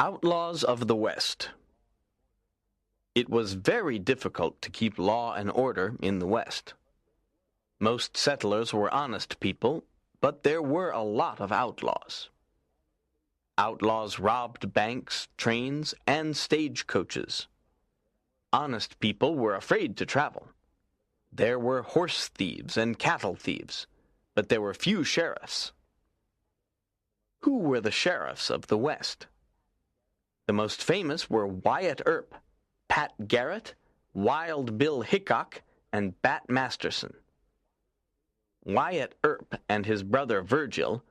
Outlaws of the West. It was very difficult to keep law and order in the West. Most settlers were honest people, but there were a lot of outlaws. Outlaws robbed banks, trains, and stagecoaches. Honest people were afraid to travel. There were horse thieves and cattle thieves, but there were few sheriffs. Who were the sheriffs of the West? The most famous were Wyatt Earp, Pat Garrett, Wild Bill Hickok, and Bat Masterson. Wyatt Earp and his brother Virgil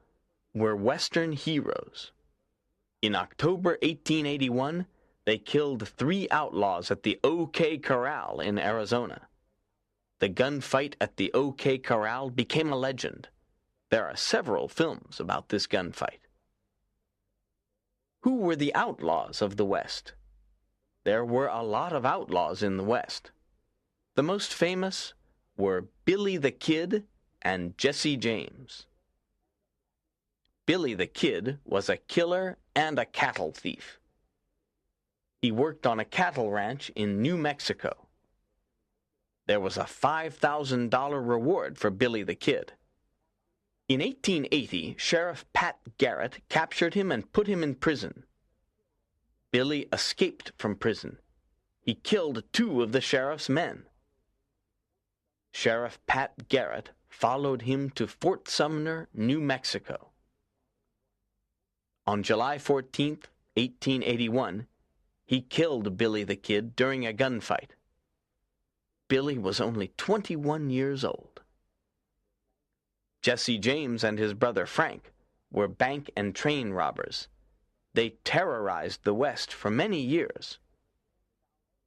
were Western heroes. In October 1881, they killed 3 outlaws at the OK Corral in Arizona. The gunfight at the OK Corral became a legend. There are several films about this gunfight. Who were the outlaws of the West? There were a lot of outlaws in the West. The most famous were Billy the Kid and Jesse James. Billy the Kid was a killer and a cattle thief. He worked on a cattle ranch in New Mexico. There was a $5,000 reward for Billy the Kid. In 1880, Sheriff Pat Garrett captured him and put him in prison. Billy escaped from prison. He killed 2 of the sheriff's men. Sheriff Pat Garrett followed him to Fort Sumner, New Mexico. On July 14, 1881, he killed Billy the Kid during a gunfight. Billy was only 21 years old. Jesse James and his brother Frank were bank and train robbers. They terrorized the West for many years.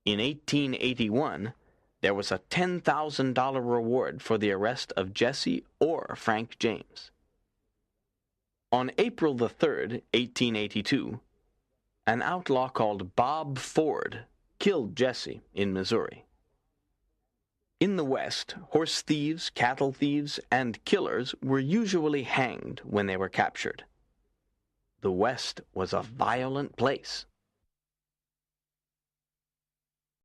In 1881, there was a $10,000 reward for the arrest of Jesse or Frank James. On April 3, 1882, an outlaw called Bob Ford killed Jesse in Missouri. In the West, horse thieves, cattle thieves, and killers were usually hanged when they were captured. The West was a violent place.